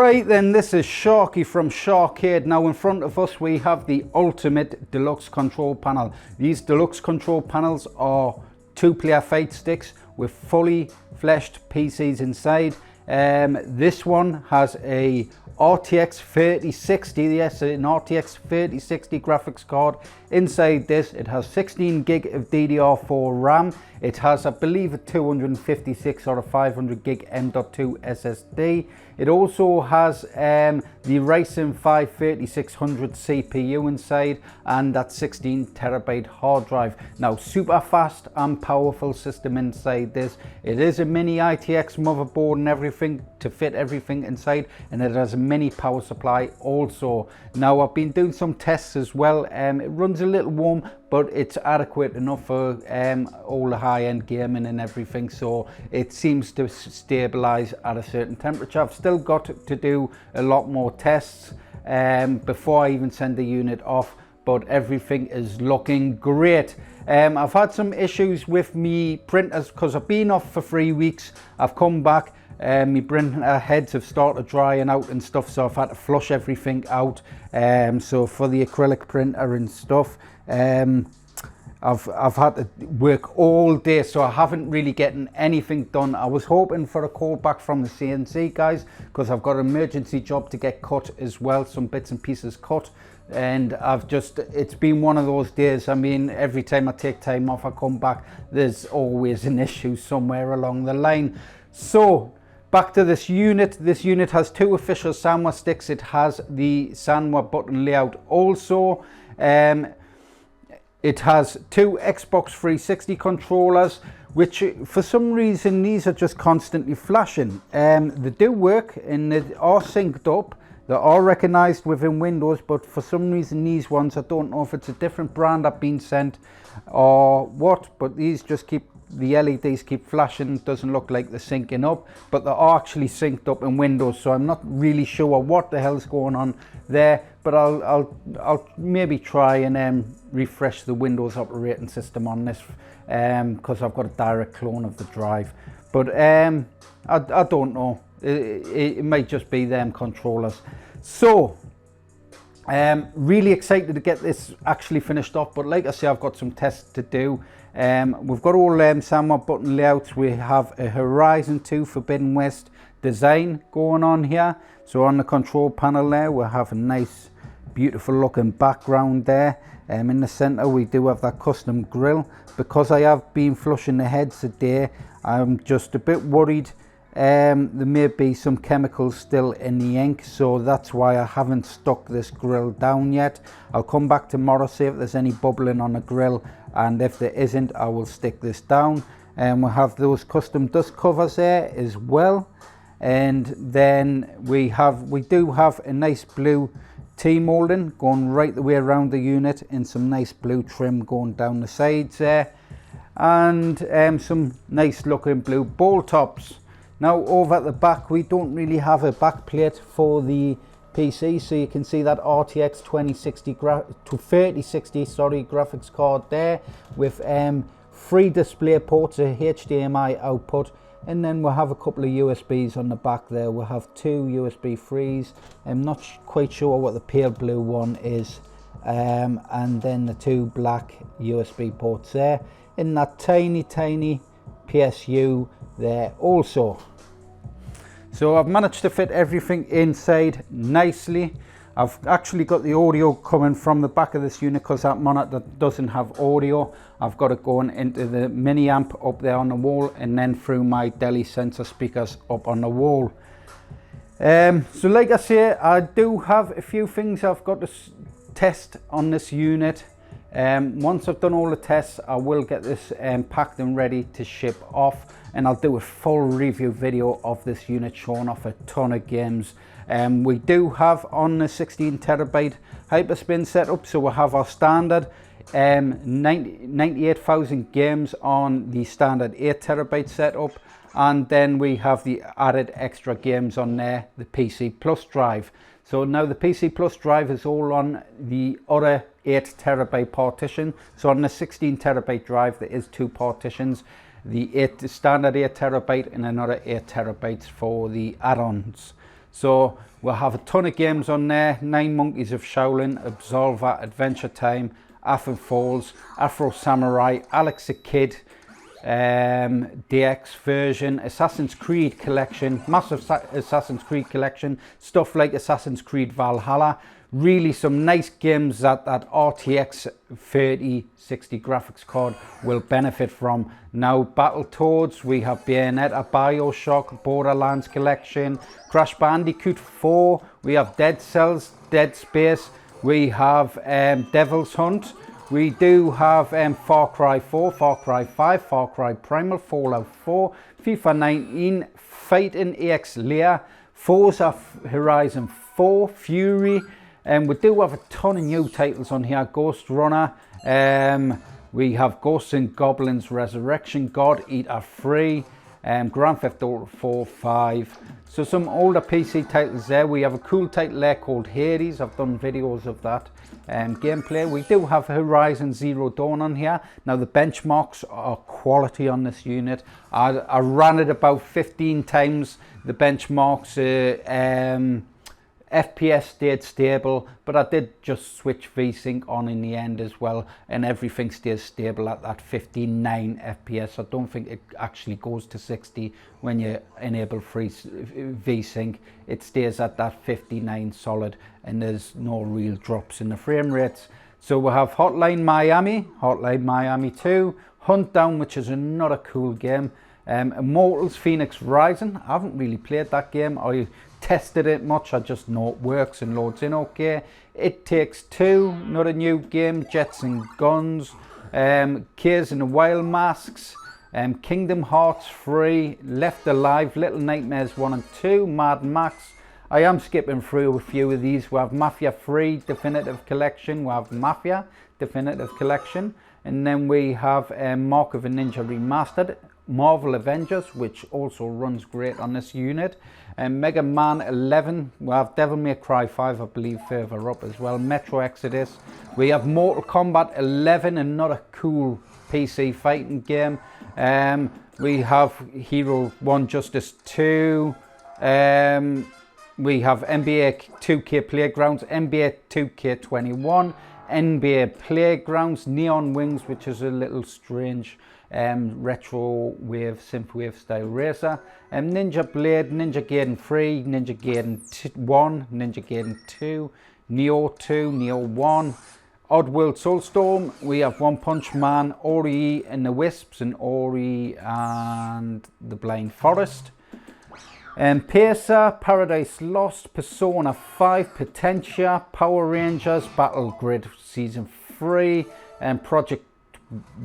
Right then, this is Sharky from SHAR-KADE. Now in front of us we have the ultimate deluxe control panel. These deluxe control panels are 2-player fight sticks with fully fleshed PCs inside. This one has a RTX 3060, yes, an RTX 3060 graphics card. Inside this, it has 16 gig of DDR4 RAM. It has, I believe, a 256 or a 500 gig M.2 SSD. It also has the Ryzen 5 3600 CPU inside and that 16 terabyte hard drive. Now, super fast and powerful system inside this. It is a mini ITX motherboard and everything to fit everything inside, and it has a mini power supply also. Now, I've been doing some tests as well. It runs a little warm, but it's adequate enough for all the high-end gaming and everything, so it seems to stabilize at a certain temperature. I've still got to do a lot more tests before I even send the unit off, but everything is looking great. I've had some issues with me printers because I've been off for 3 weeks. I've come back, my printer heads have started drying out and stuff, so I've had to flush everything out. So for the acrylic printer and stuff, I've had to work all day, so I haven't really gotten anything done. I was hoping for a call back from the CNC guys because I've got an emergency job to get cut as well, some bits and pieces cut, and it's been one of those days. I mean, every time I take time off, I come back, there's always an issue somewhere along the line. So back to this unit. This unit has 2 official Sanwa sticks. It has the Sanwa button layout also. It has 2 Xbox 360 controllers, which for some reason these are just constantly flashing. They do work and they are synced up. They are recognized within Windows, but for some reason these ones, I don't know if it's a different brand I've been sent or what, but these just the LEDs keep flashing. It doesn't look like they're syncing up, but they are actually synced up in Windows, so I'm not really sure what the hell's going on there, but I'll maybe try and refresh the Windows operating system on this because I've got a direct clone of the drive, but I don't know, it might just be them controllers. So really excited to get this actually finished off, but like I say, I've got some tests to do. We've got all Sanwa button layouts. We have a Horizon 2 Forbidden West design going on here. So on the control panel there, we'll have a nice beautiful looking background there. In the center we do have that custom grill. Because I have been flushing the heads today, I'm just a bit worried there may be some chemicals still in the ink, so that's why I haven't stuck this grill down yet. I'll come back tomorrow, see if there's any bubbling on the grill, and if there isn't, I will stick this down. And we'll have those custom dust covers there as well. And then we do have a nice blue T-molding going right the way around the unit, and some nice blue trim going down the sides there, and some nice looking blue bowl tops. Now over at the back, we don't really have a back plate for the PC, so you can see that RTX 3060 graphics card there with 3 display ports, a HDMI output, and then we'll have a couple of USBs on the back there. We'll have 2 USB 3s. I'm not quite sure what the pale blue one is, and then the 2 black USB ports there, and that tiny PSU there also. So I've managed to fit everything inside nicely. I've actually got the audio coming from the back of this unit because that monitor doesn't have audio. I've got it going into the mini amp up there on the wall, and then through my Deli sensor speakers up on the wall. So like I say, I do have a few things I've got to test on this unit. Once I've done all the tests, I will get this packed and ready to ship off, and I'll do a full review video of this unit showing off a ton of games. We do have on the 16 terabyte Hyperspin setup, so we'll have our standard 98,000 games on the standard 8 terabyte setup, and then we have the added extra games on there, the PC Plus drive. So now the PC Plus drive is all on the other 8 terabyte partition. So on the 16 terabyte drive, there is 2 partitions, the standard 8 terabyte and another 8 terabytes for the add-ons. So we'll have a ton of games on there. 9 Monkeys of Shaolin, Absolver, Adventure Time, Afro Falls, Afro Samurai, Alex the Kid, DX version, Assassin's Creed collection, massive Assassin's Creed collection, stuff like Assassin's Creed Valhalla. Really some nice games that RTX 3060 graphics card will benefit from. Now Battletoads, we have Bayonetta, Bioshock, Borderlands collection, Crash Bandicoot 4, we have Dead Cells, Dead Space, we have Devil's Hunt, we do have Far Cry 4, Far Cry 5, Far Cry Primal, Fallout 4, FIFA 19, Fighting EX Layer, Forza Horizon 4, Fury. We do have a ton of new titles on here. Ghost Runner, we have Ghosts and Goblins Resurrection, God Eater 3, Grand Theft Auto 4, 5. So some older PC titles there. We have a cool title there called Hades. I've done videos of that gameplay. We do have Horizon Zero Dawn on here. Now the benchmarks are quality on this unit. I ran it about 15 times. The benchmarks, FPS stayed stable, but I did just switch VSync on in the end as well, and everything stays stable at that 59 FPS. I don't think it actually goes to 60 when you enable free VSync. It stays at that 59 solid, and there's no real drops in the frame rates. So we have Hotline Miami 2, Hunt Down, which is another cool game. Immortals Phoenix Rising. I haven't really played that game. I tested it much. I just know it works and loads in okay. It Takes Two, not a new game. Jets and Guns, Caves in the Wild Masks, Kingdom Hearts 3, Left Alive, Little Nightmares 1 and 2, Mad Max. I am skipping through a few of these. We have Mafia 3 Definitive Collection. We have Mafia Definitive Collection. And then we have Mark of a Ninja Remastered. Marvel Avengers, which also runs great on this unit. Mega Man 11, we have Devil May Cry 5, I believe, further up as well. Metro Exodus. We have Mortal Kombat 11, another cool PC fighting game. We have Hero 1 Justice 2. We have NBA 2K Playgrounds, NBA 2K21, NBA Playgrounds, Neon Wings, which is a little strange retro wave, synthwave style racer, Ninja Blade, Ninja Gaiden 3, Ninja Gaiden 1, Ninja Gaiden 2, Neo 2, Neo 1, Oddworld Soulstorm. We have One Punch Man, Ori and the Wisps, and Ori and the Blind Forest. Pacer, Paradise Lost, Persona 5, Potentia, Power Rangers, Battle Grid Season 3, and Project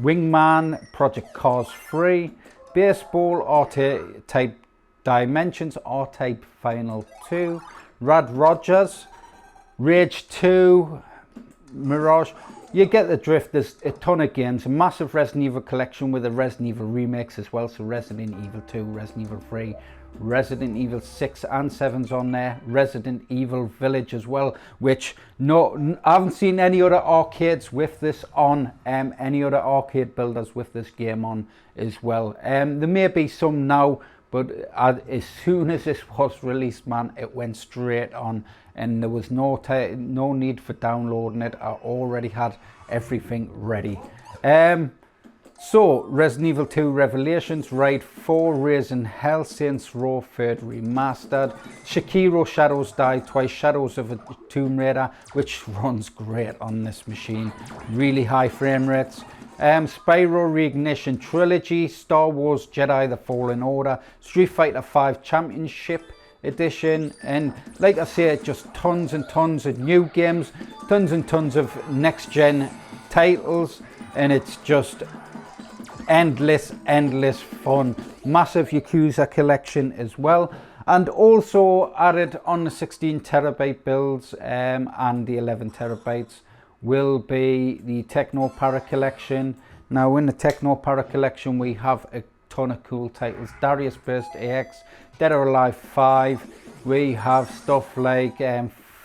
Wingman, Project Cars 3, Baseball, R-Type Dimensions, R-Type Final 2, Rad Rogers, Rage 2, Mirage. You get the drift. There's a ton of games, a massive Resident Evil collection with a Resident Evil remakes as well. So Resident Evil 2, Resident Evil 3, Resident Evil 6 and 7's on there. Resident Evil Village as well, which I haven't seen any other arcades with this on, any other arcade builders with this game on as well. There may be some now, but as soon as this was released, man, it went straight on, and there was no need for downloading it. I already had everything ready. So, Resident Evil 2 Revelations, Ride 4, Raising Hell, Saints Row 3rd Remastered, Sekiro Shadows Die Twice, Shadows of a Tomb Raider, which runs great on this machine, really high frame rates. Spyro Reignition Trilogy, Star Wars Jedi The Fallen Order, Street Fighter 5 Championship Edition, and like I say, just tons and tons of new games, tons and tons of next gen titles, and it's just endless fun. Massive Yakuza collection as well, and also added on the 16TB builds and the 11TB will be the Techno Para collection. Now in the Techno Para collection we have a ton of cool titles. Darius Burst AX, Dead or Alive 5, we have stuff like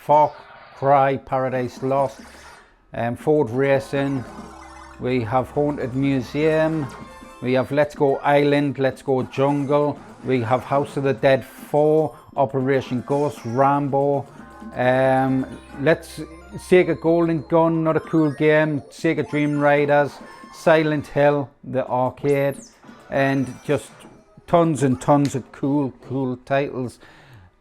Far Cry Paradise Lost, Ford Racing, we have Haunted Museum, we have Let's Go Island, Let's Go Jungle, We have House of the Dead 4, Operation Ghost, Rambo, Sega Golden Gun, another cool game, Sega Dream Riders, Silent Hill, the arcade, and just tons and tons of cool titles.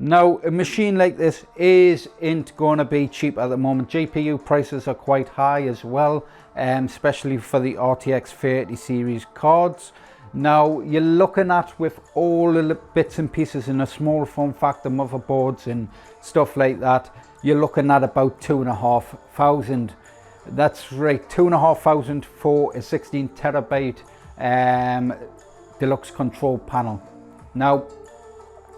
Now, a machine like this isn't going to be cheap at the moment. GPU prices are quite high as well, especially for the RTX 30 series cards. Now, you're looking at, with all the bits and pieces in a small form factor, motherboards and stuff like that, you're looking at about 2,500. That's right, 2,500 for a 16 terabyte Deluxe control panel. Now,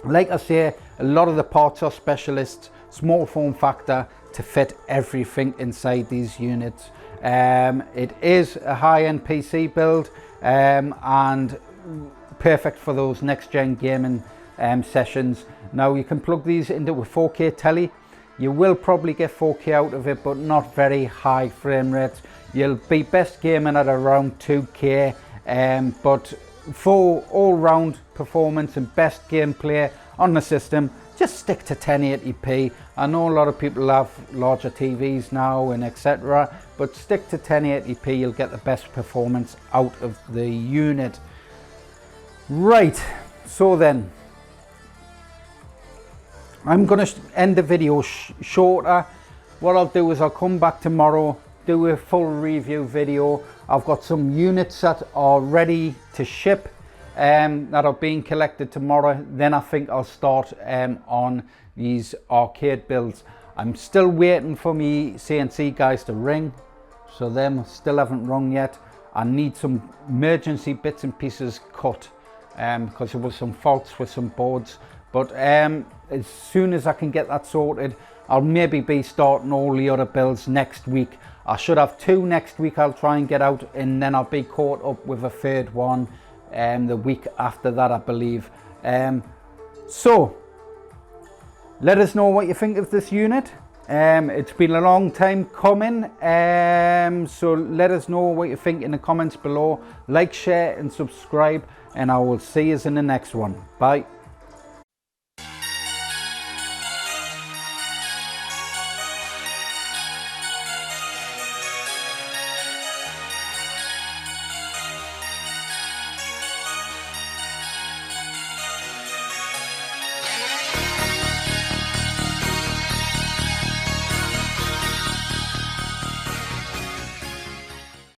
like I say, a lot of the parts are specialists, small form factor to fit everything inside these units. It is a high-end PC build and perfect for those next-gen gaming sessions. Now, you can plug these into a 4K telly. You will probably get 4K out of it, but not very high frame rates. You'll be best gaming at around 2K, but for all-round performance and best gameplay on the system, just stick to 1080p. I know a lot of people have larger TVs now and etc., but stick to 1080p, you'll get the best performance out of the unit. Right, so then, I'm going to end the video shorter. What I'll do is I'll come back tomorrow, do a full review video. I've got some units that are ready to ship that are being collected tomorrow. Then I think I'll start on these arcade builds. I'm still waiting for me CNC guys to ring, so them still haven't rung yet. I need some emergency bits and pieces cut because there was some faults with some boards, but as soon as I can get that sorted, I'll maybe be starting all the other builds next week. I should have 2 next week I'll try and get out, and then I'll be caught up with a 3rd one the week after that, I believe. So let us know what you think of this unit. It's been a long time coming, so let us know what you think in the comments below. Like, share and subscribe, and I will see you in the next one. Bye.